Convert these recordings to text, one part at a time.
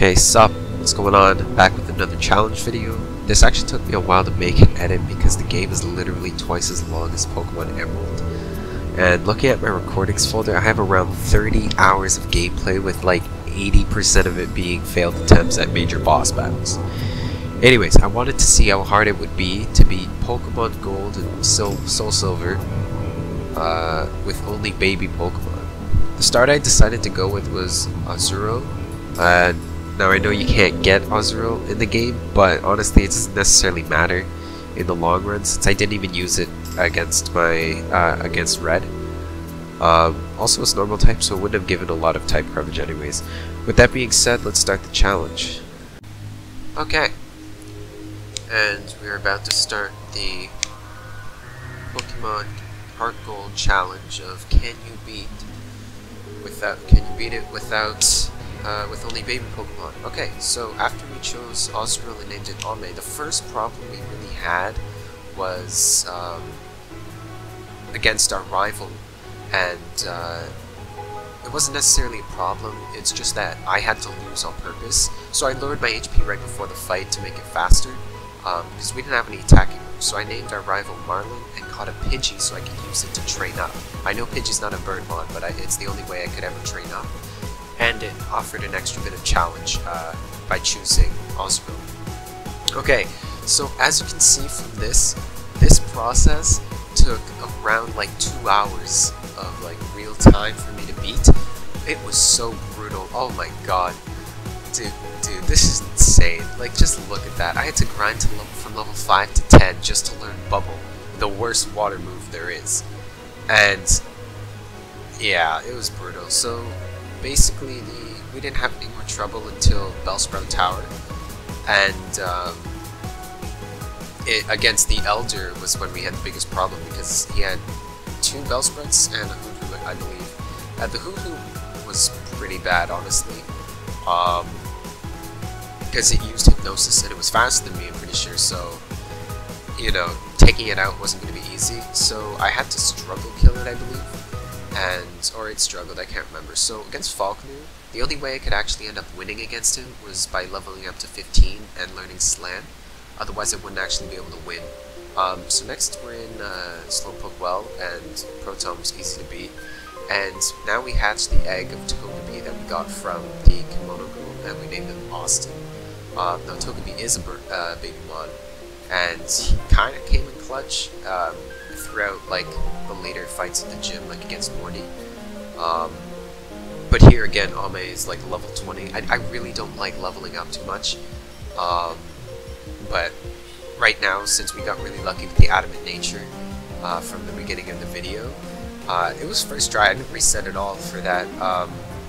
Hey sup, what's going on? Back with another challenge video. This actually took me a while to make and edit because the game is literally twice as long as Pokemon Emerald. And looking at my recordings folder, I have around 30 hours of gameplay with like 80% of it being failed attempts at major boss battles. Anyways, I wanted to see how hard it would be to beat Pokemon Gold and Soul Silver with only baby Pokemon. The start I decided to go with was Azuro. Now I know you can't get Azuro in the game, but honestly it doesn't necessarily matter in the long run since I didn't even use it against my against Red. Also it's normal type, so it wouldn't have given a lot of type coverage anyways. With that being said, let's start the challenge. Okay. And we're about to start the Pokemon HeartGold challenge of can you beat it without with only baby Pokemon. Okay, so after we chose Azurill and named it Ame, the first problem we really had was against our rival, and it wasn't necessarily a problem, it's just that I had to lose on purpose. So I lowered my HP right before the fight to make it faster, because we didn't have any attacking moves. So I named our rival Marlin and caught a Pidgey so I could use it to train up. I know Pidgey's not a Birdmon, but it's the only way I could ever train up. And it offered an extra bit of challenge by choosing Azurill. Okay, so as you can see from this process took around like 2 hours of like real time for me to beat. It was so brutal. Oh my god. Dude, this is insane. Like, just look at that. I had to grind to from level 5 to 10 just to learn Bubble, the worst water move there is. And yeah, it was brutal. So basically, we didn't have any more trouble until Bellsprout Tower, and against the Elder was when we had the biggest problem because he had 2 Bellsprouts and a Hoothoot, I believe. The Hoothoot was pretty bad, honestly, because it used Hypnosis and it was faster than me, I'm pretty sure, so, you know, taking it out wasn't going to be easy, so I had to struggle kill it, I believe. Or it struggled, I can't remember. So against Falkner, the only way I could actually end up winning against him was by leveling up to 15 and learning Slam. Otherwise I wouldn't actually be able to win. So next we're in Slowpoke Well, and Proton was easy to beat. And now we hatched the egg of Togepi that we got from the Kimono Girl, and we named him Austin. Now Togepi is a baby mon, and he kind of came in clutch throughout like the later fights at the gym, like against Morty. But here again, Ame is like level 20. I really don't like leveling up too much. But right now, since we got really lucky with the Adamant Nature from the beginning of the video, it was first try. I didn't reset at all for that.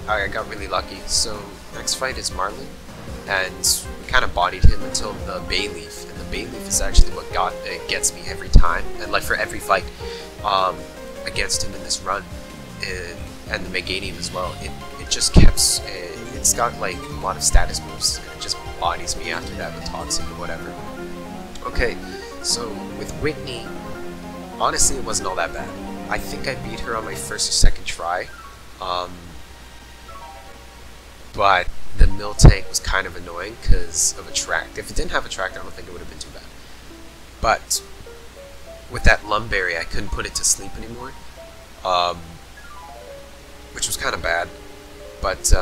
I got really lucky. So next fight is Marlin, and we kind of bodied him until the Bayleaf. And the Bayleaf is actually what gets me every time, and like for every fight against him in this run, and the Meganium as well. It just kept. It's got like a lot of status moves, and it just bodies me after that with Toxic or whatever. Okay, so with Whitney, honestly, it wasn't all that bad. I think I beat her on my first or second try, but the Miltank was kind of annoying because of Attract. If it didn't have Attract, I don't think it would have been too bad. But with that Lumberry, I couldn't put it to sleep anymore, which was kind of bad. But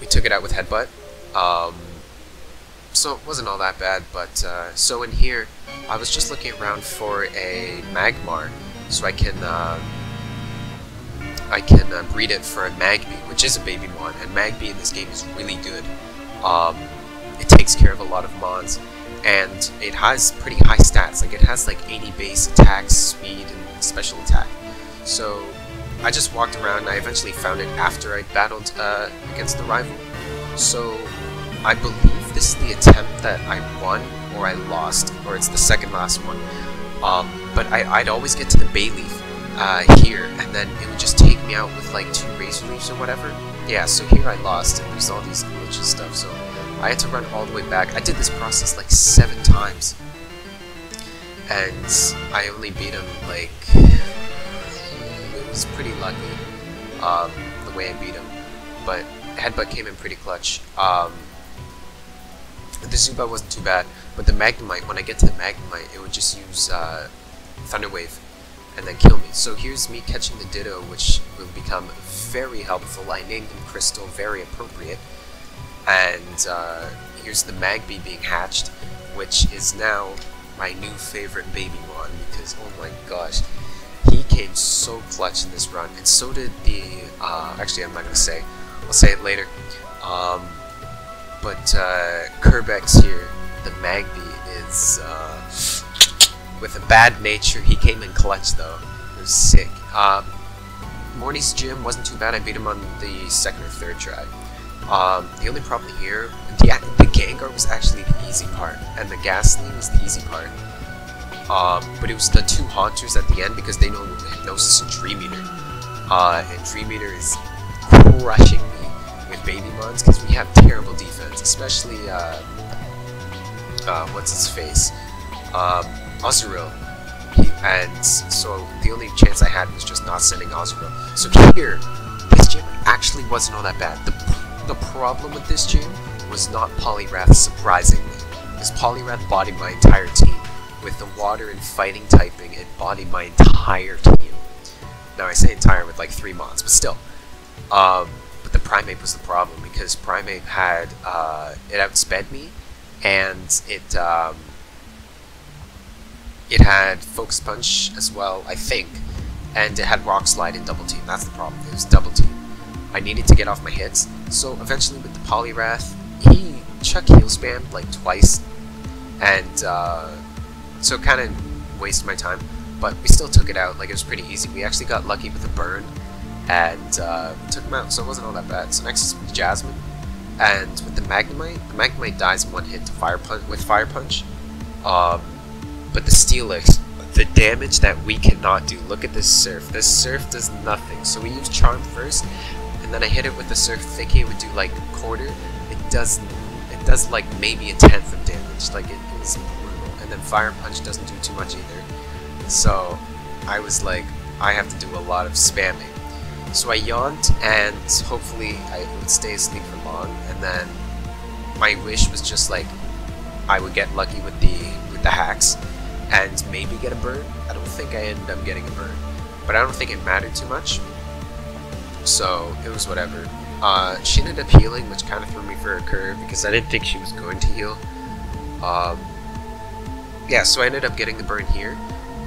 we took it out with Headbutt, so it wasn't all that bad. But so in here, I was just looking around for a Magmar, so I can breed it for a Magby, which is a baby mon, and Magby in this game is really good. It takes care of a lot of mons, and it has pretty high stats. Like, it has like 80 base attack, speed, and special attack. So I just walked around, and I eventually found it after I battled against the rival. So I believe this is the attempt that I won, or I lost, or it's the second last one. But I'd always get to the Bayleaf here, and then it would just take me out with like 2 Razor Leaves or whatever. Yeah, so here I lost, and there's all these glitches stuff, so I had to run all the way back. I did this process like 7 times, and I only beat him like... It was pretty lucky, the way I beat him, but Headbutt came in pretty clutch. The Zubat wasn't too bad, but the Magnemite, when I get to the Magnemite, it would just use Thunder Wave and then kill me. So here's me catching the Ditto, which will become very helpful. I named him Crystal, very appropriate. And here's the Magby being hatched, which is now my new favorite baby mon, because oh my gosh, he came so clutch in this run, and so did the, actually I'm not going to say, I'll say it later, but Kerbex here, the Magby, is with a bad nature. He came in clutch though, it was sick. Morty's gym wasn't too bad, I beat him on the second or third try. The only problem here, the Gengar was actually the easy part, and the Ghastly was the easy part. But it was the two Haunters at the end, because they know Hypnosis and Dream Eater. And Dream Eater is crushing me with Baby Mons, because we have terrible defense, especially, what's his face? Azurill. And so the only chance I had was just not sending Azurill. So here, this gym actually wasn't all that bad. The problem with this gym was not Poliwrath, surprisingly, because Poliwrath bodied my entire team. With the water and fighting typing, it bodied my entire team. Now I say entire with like 3 mods, but still. But the Primeape was the problem, because Primeape had, it outsped me, and it had Focus Punch as well, I think, and it had Rock Slide and Double Team. That's the problem, it was Double Team. I needed to get off my hits, so eventually with the Poliwrath, he chuck heal spammed like twice, and so it kind of wasted my time, but we still took it out. Like, it was pretty easy. We actually got lucky with a burn, and took him out, so it wasn't all that bad. So next is Jasmine, and with the Magnemite dies in one hit to Fire Punch, but the Steelix, the damage that we cannot do. Look at this Surf. This Surf does nothing. So we use Charm first, and then I hit it with the Surf thinking it would do like quarter. It does like maybe a 1/10 of damage. Like, it was brutal. And then Fire Punch doesn't do too much either. So I was like, I have to do a lot of spamming. So I yawned, and hopefully I would stay asleep for long. And then my wish was just like I would get lucky with the hacks and maybe get a burn. I don't think I ended up getting a burn, but I don't think it mattered too much. So it was whatever. She ended up healing, which kind of threw me for a curve because I didn't think she was going to heal. Yeah, so I ended up getting the burn here,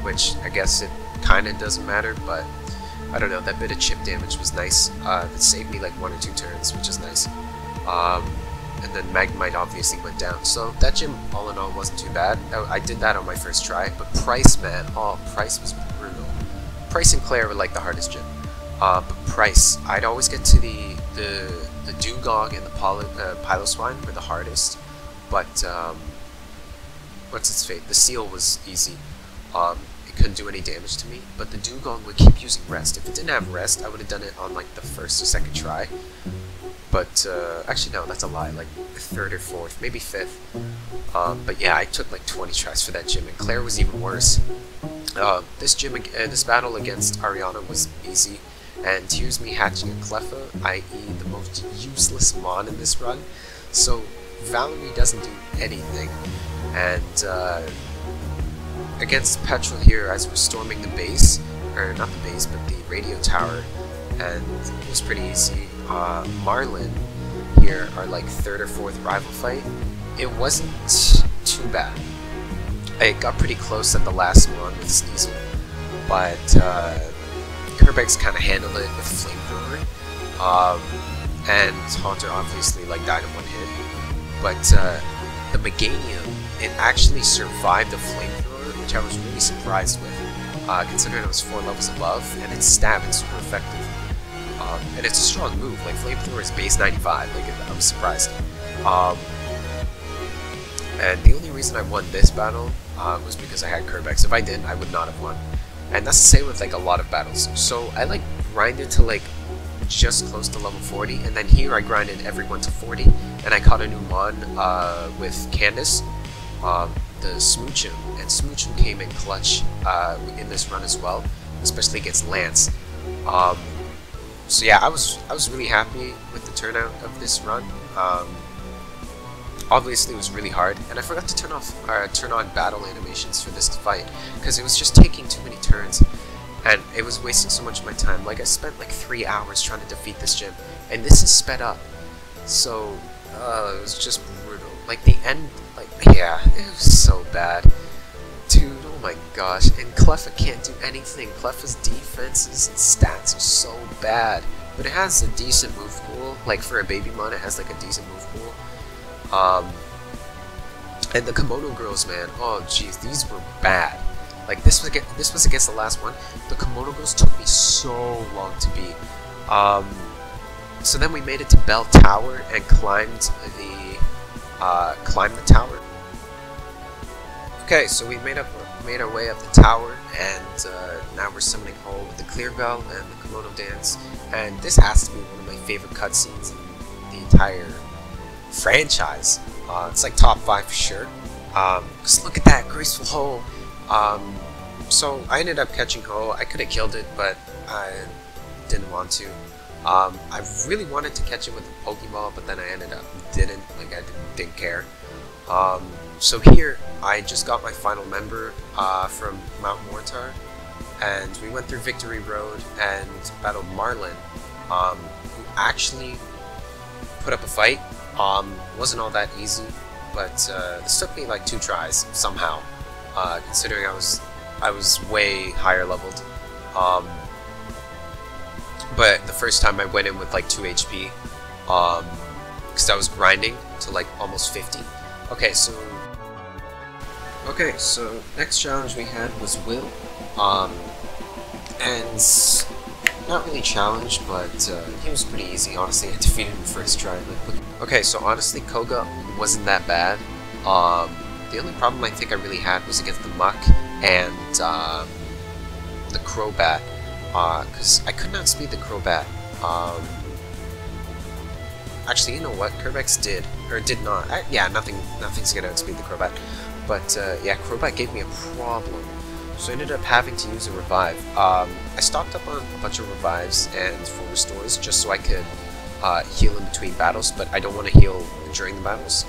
which I guess it kind of doesn't matter, but I don't know, that bit of chip damage was nice. It saved me like 1 or 2 turns, which is nice. And then Magnemite obviously went down, so that gym all in all wasn't too bad. I did that on my first try, but Price, man, oh, Price was brutal. Price and Claire were like the hardest gym. But Price, I'd always get to the Dugong and the Piloswine were the hardest, but what's its fate? The Seal was easy. It couldn't do any damage to me, but the Dugong would keep using Rest. If it didn't have Rest, I would have done it on like the first or second try. But actually no, that's a lie, like 3rd or 4th, maybe 5th. But yeah, I took like 20 tries for that gym, and Claire was even worse. This battle against Ariana was easy, and here's me hatching a Cleffa, i.e. the most useless mon in this run. So Valerie doesn't do anything, and against Petrol here, as we're storming the base, or not the base, but the radio tower, and it was pretty easy. Marlin here, our like 3rd or 4th rival fight, it wasn't too bad. It got pretty close at the last one with Sneasel, but Kerbex kind of handled it with Flamethrower, and Haunter obviously like died in 1 hit, but the Meganium, it actually survived the Flamethrower, which I was really surprised with, considering it was 4 levels above, and its stab is super effective. And it's a strong move, like Flamethrower is base 95, like I was surprised. And the only reason I won this battle was because I had Kerbex. If I didn't, I would not have won. And that's the same with like a lot of battles. So I like grinded to like just close to level 40, and then here I grinded everyone to 40, and I caught a new mon with Candace, the Smoochum, and Smoochum came in clutch in this run as well, especially against Lance. So yeah, I was really happy with the turnout of this run. obviously it was really hard, and I forgot to turn on battle animations for this fight, because it was just taking too many turns, and it was wasting so much of my time. Like, I spent like 3 hours trying to defeat this gym, and this is sped up, so it was just brutal. Like, the end, like, yeah, it was so bad. Dude, oh my gosh, and Cleffa can't do anything. Cleffa's defenses and stats are so bad, but it has a decent move pool. Like, for a baby mon, it has like a decent move pool. And the Kimono Girls, man, oh jeez, these were bad. Like, this was against the last one. The Kimono Girls took me so long to beat. So then we made it to Bell Tower and climbed the tower. Okay, so we made our way up the tower, and now we're summoning Hole with the Clear Bell and the Kimono Dance. And this has to be one of my favorite cutscenes in the entire franchise. It's like top 5 for sure. Cause look at that graceful Hole. So I ended up catching Hole. I could have killed it, but I didn't want to. I really wanted to catch it with a Pokeball, but then I ended up didn't. Like, I didn't care. So here, I just got my final member from Mount Mortar, and we went through Victory Road and battled Marlin, who actually put up a fight. Wasn't all that easy, but this took me like 2 tries somehow, considering I was way higher leveled. But the first time I went in with like 2 HP, because I was grinding to like almost 50. Okay, so next challenge we had was Will, and not really challenged, but he was pretty easy. Honestly, I defeated him first try. Okay, so honestly, Koga wasn't that bad. The only problem I think I really had was against the Muck and the Crobat, because I could not speed the Crobat. Actually, you know what? Kerbex did, or did not. Yeah, nothing's gonna outspeed the Crobat. But yeah, Crobat gave me a problem, so I ended up having to use a revive. I stocked up on a bunch of revives and full restores just so I could heal in between battles, but I don't want to heal during the battles.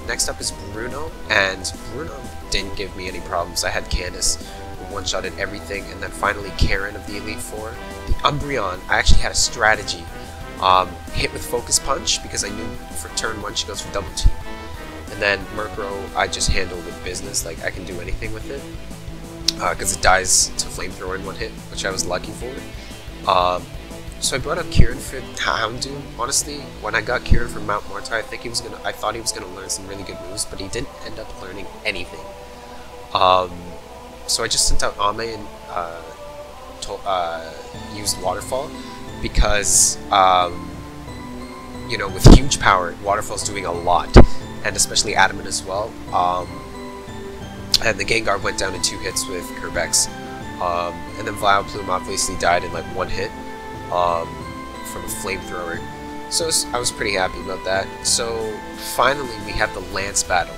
Next up is Bruno, and Bruno didn't give me any problems. I had Candace, who one-shotted everything, and then finally Karen of the Elite Four. The Umbreon, I actually had a strategy. Hit with Focus Punch, because I knew for turn 1 she goes for Double Team. And then Murkrow, I just handle with business, like I can do anything with it. Because it dies to Flamethrower in 1 hit, which I was lucky for. So I brought up Kieran for Houndoom. Honestly, when I got Kieran from Mount Mortar, I thought he was gonna learn some really good moves, but he didn't end up learning anything. So I just sent out Ame and used Waterfall, because you know, with huge power, Waterfall's doing a lot, and especially Adamant as well. And the Gengar went down in 2 hits with Kerbex, and then Vileplume obviously died in like 1 hit from a Flamethrower. So I was pretty happy about that. So finally we had the Lance battle.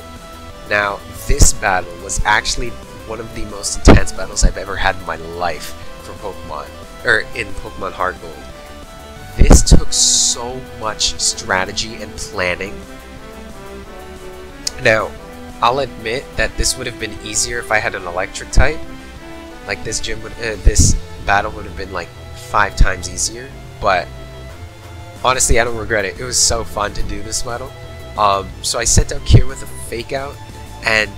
Now this battle was actually one of the most intense battles I've ever had in my life for Pokemon, or in Pokemon HeartGold. This took so much strategy and planning. Now, I'll admit that this would have been easier if I had an electric type. Like, this battle would have been like 5 times easier, but honestly I don't regret it. It was so fun to do this battle. So I sent out Kier with a fake out, and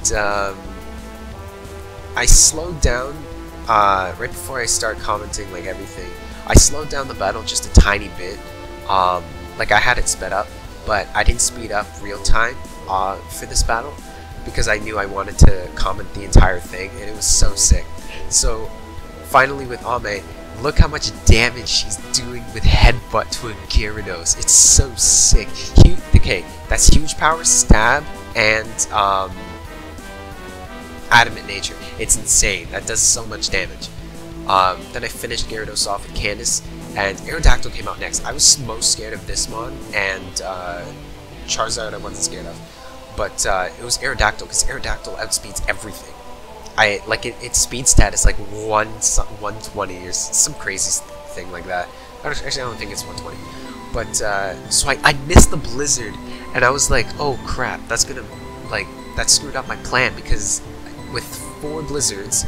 I slowed down right before I start commenting like everything. I slowed down the battle just a tiny bit. Like, I had it sped up, but I didn't speed up real time for this battle, because I knew I wanted to comment the entire thing, and it was so sick. So finally with Ame, look how much damage she's doing with Headbutt to a Gyarados. It's so sick. Okay, that's huge power, stab, and Adamant Nature. It's insane. That does so much damage. Then I finished Gyarados off with Candace, and Aerodactyl came out next. I was most scared of this mon, and Charizard I wasn't scared of. But it was Aerodactyl, because Aerodactyl outspeeds everything. Its speed stat is like 120 or some crazy thing like that. Actually, I don't think it's 120. But so I missed the blizzard, and I was like, oh crap, that's gonna that screwed up my plan, because with 4 blizzards,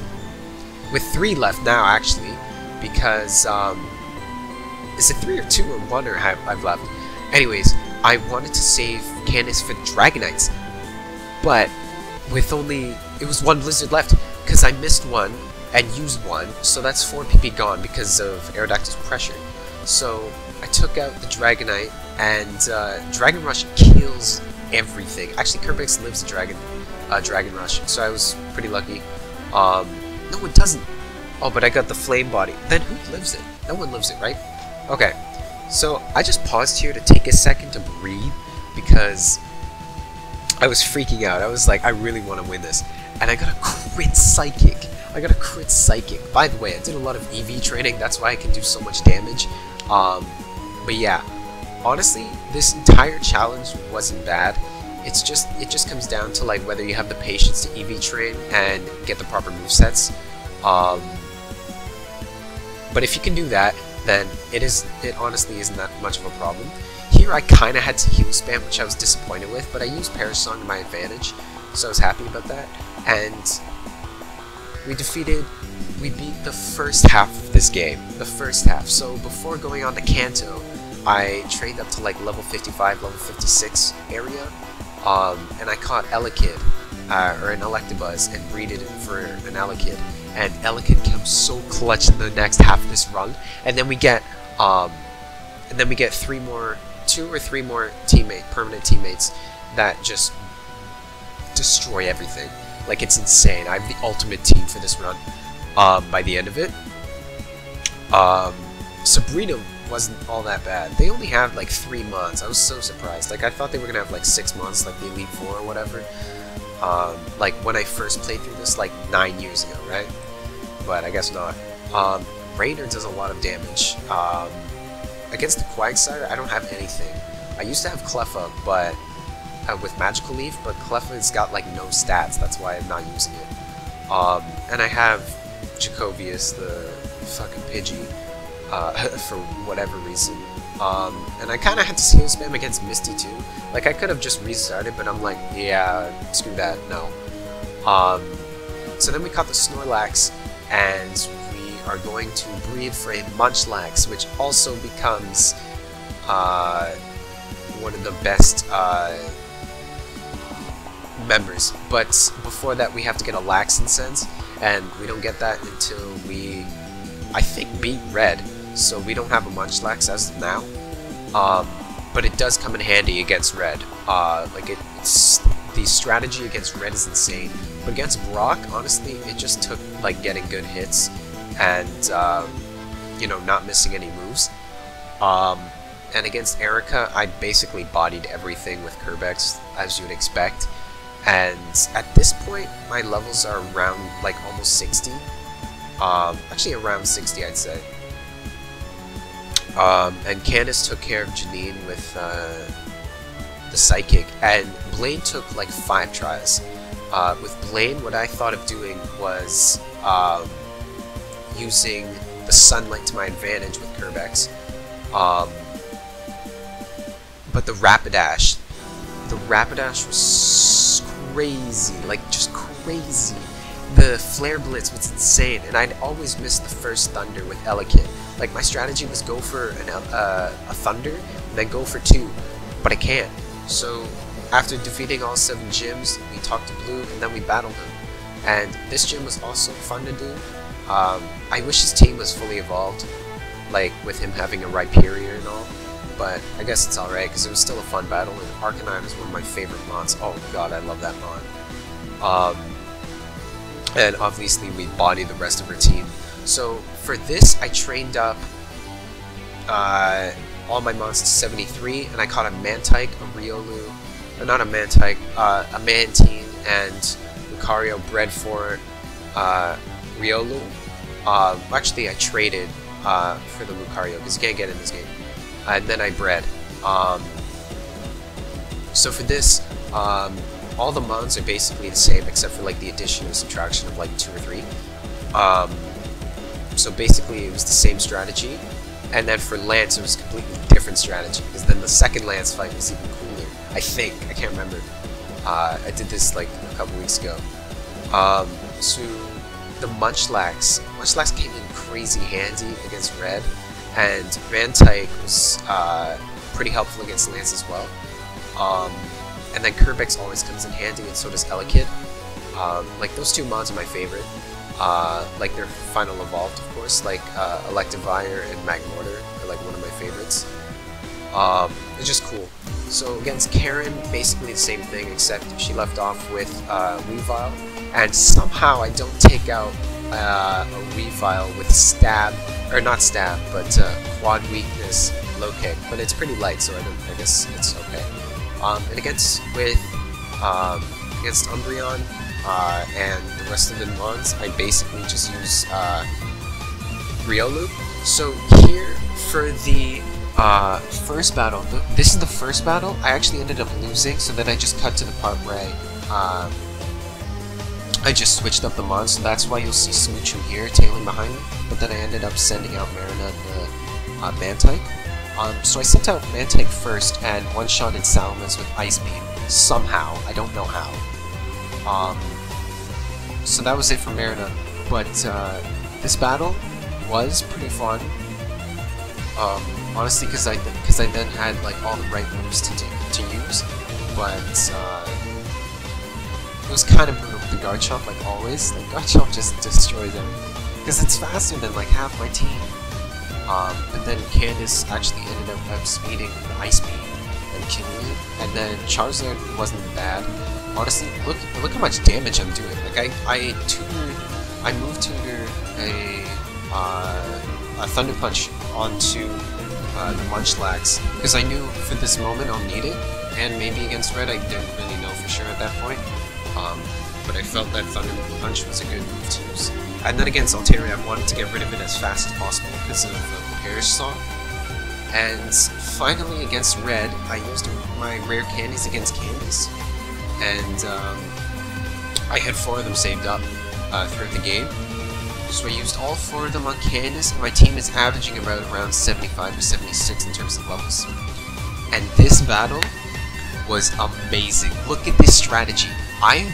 with 3 left now actually, because is it 3 or 2 or 1 or I've left? Anyways, I wanted to save Candace for the Dragonites, but with it was 1 blizzard left, because I missed 1 and used 1, so that's 4 PP gone because of Aerodactyl's pressure. So I took out the Dragonite, and Dragon Rush kills everything. Actually, Kerbex lives a Dragon Rush, so I was pretty lucky. No, it doesn't. Oh, but I got the Flame Body. Then who lives it? No one lives it, right? Okay, so I just paused here to take a second to breathe, because I was freaking out. I was like, I really want to win this. And I got a crit Psychic. By the way, I did a lot of EV training, that's why I can do so much damage. But yeah, honestly, this entire challenge wasn't bad. It just comes down to like whether you have the patience to EV train and get the proper movesets. But if you can do that, then it honestly isn't that much of a problem. Here I kind of had to heal spam, which I was disappointed with, but I used Perish Song to my advantage, so I was happy about that. And we beat the first half of this game. So before going on to Kanto, I trained up to like level 55, level 56 area, and I caught Elekid, or an Electabuzz, and breeded it for an Elekid. And Elekid comes so clutch in the next half of this run, and then we get 2 or 3 more permanent teammates that just destroy everything. Like, it's insane. I have the ultimate team for this run. By the end of it, Sabrina wasn't all that bad. They only have like 3 months. I was so surprised. Like, I thought they were gonna have like 6 months, like the Elite Four or whatever. Like when I first played through this, like 9 years ago, right? But I guess not. Rainer does a lot of damage. Against the Quagsire, I don't have anything. I used to have Cleffa, but with Magical Leaf, but Cleffa's got like no stats. That's why I'm not using it. And I have Jacovius, the fucking Pidgey, for whatever reason. And I kind of had to skill spam against Misty too. Like, I could have just restarted, but I'm like, yeah, screw that, no. So then we caught the Snorlax, and we are going to breed for a Munchlax, which also becomes one of the best members. But before that, we have to get a Laxin Sense, and we don't get that until we, I think, beat Red. So we don't have a Munchlax as of now. But it does come in handy against Red. The strategy against Red is insane. But against Brock, honestly, it just took like getting good hits and you know, not missing any moves. And against Erica, I basically bodied everything with Kerbex, as you would expect. And at this point, my levels are around like almost 60. Actually around 60, I'd say. And Candace took care of Janine with the Psychic, and Blaine took like 5 tries. With Blaine, what I thought of doing was using the Sunlight to my advantage with Kerbex. But the Rapidash was crazy, like just crazy. The Flare Blitz was insane, and I'd always miss the first Thunder with Elekid. Like, my strategy was go for a Thunder, and then go for 2, but I can't. So after defeating all 7 gyms, we talked to Blue, and then we battled him. And this gym was also fun to do. I wish his team was fully evolved, like with him having a Rhyperior and all. But I guess it's alright, because it was still a fun battle, and Arcanine is one of my favorite mons. Oh god, I love that mon. And obviously we bodied the rest of her team. So for this, I trained up all my mons to 73, and I caught a Mantike, a Riolu, or not a Mantike, a Mantine, and Lucario bred for Riolu. Actually, I traded for the Lucario, because you can't get in this game. And then I bred. So for this, all the mons are basically the same, except for like the addition and subtraction of like 2 or 3. So basically it was the same strategy, And then for Lance, it was a completely different strategy, because then the second Lance fight was even cooler. I think. I can't remember. I did this like a couple weeks ago. So the Munchlax came in crazy handy against Red, and Mantike was pretty helpful against Lance as well. And then Kerbex always comes in handy, and so does Elekid. Like, those two mods are my favorite. Like their final evolved, of course, like Electivire and Magmortar are like one of my favorites. It's just cool. So against Karen, basically the same thing, except she left off with Weavile, and somehow I don't take out a Weavile with Stab, or not Stab, but Quad Weakness, Low Kick, but it's pretty light, so I guess it's okay. And against Umbreon and the rest of the mons, I basically just use Riolu. So here for the first battle, this is the first battle. I actually ended up losing, so then I just cut to the part where I just switched up the mons, so that's why you'll see Smoochoo here tailing behind me, but then I ended up sending out Marina and Mantike. So I sent out Mantike first and one-shotted Salamence with Ice Beam, somehow, I don't know how. So that was it for Marina, but this battle was pretty fun. Honestly, because I then had like all the right moves to use, but it was kind of brutal with the Garchomp, like always. Like, Garchomp just destroys everything, because it's faster than like half my team. But then Candace actually ended up outspeeding the Ice Beam and killing it, and then Charizard wasn't bad. Honestly, look how much damage I'm doing. Like I moved tutor a Thunder Punch onto the Munchlax, because I knew for this moment I'll need it, and maybe against Red I didn't really know for sure at that point. But I felt that Thunder Punch was a good move to use. And then against Altaria, I wanted to get rid of it as fast as possible because of the Perish Song. And finally against Red, I used my rare candies against Candice. And I had 4 of them saved up throughout the game. So I used all 4 of them on Candice, and my team is averaging about around 75 or 76 in terms of levels. And this battle was amazing. Look at this strategy. I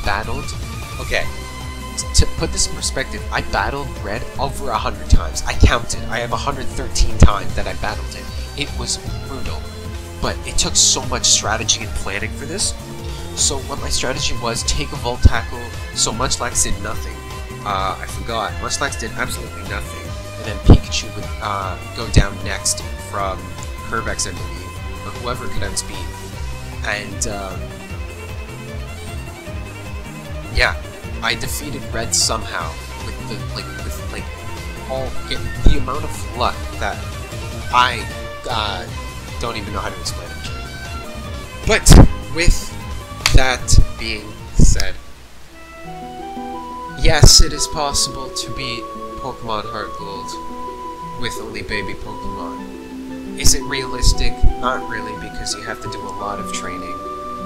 battled... Okay, to put this in perspective, I battled Red over 100 times. I counted. I have 113 times that I battled it. It was brutal. But it took so much strategy and planning for this. So what my strategy was, take a Volt Tackle, so Munchlax did nothing. I forgot. Munchlax did absolutely nothing. And then Pikachu would go down next from Kerbex, I believe, or whoever could outspeed. And yeah, I defeated Red somehow with the amount of luck that I don't even know how to explain it. But with that being said, yes, it is possible to beat Pokemon HeartGold with only baby Pokemon. Is it realistic? Not really, because you have to do a lot of training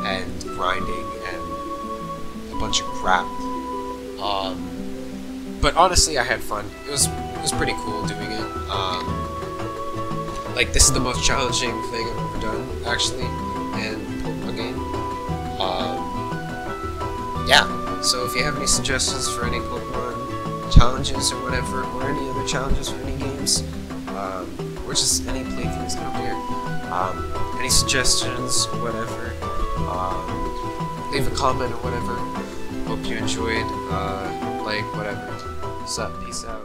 and grinding and a bunch of crap. But honestly, I had fun. It was pretty cool doing it. Like, this is the most challenging thing I've ever done, actually, in a Pokemon game. Yeah. So if you have any suggestions for any Pokemon challenges or whatever, or any other challenges for any games, or just any playthroughs, I don't care. Any suggestions, whatever, leave a comment or whatever. Hope you enjoyed, like, whatever. What's up? Peace out.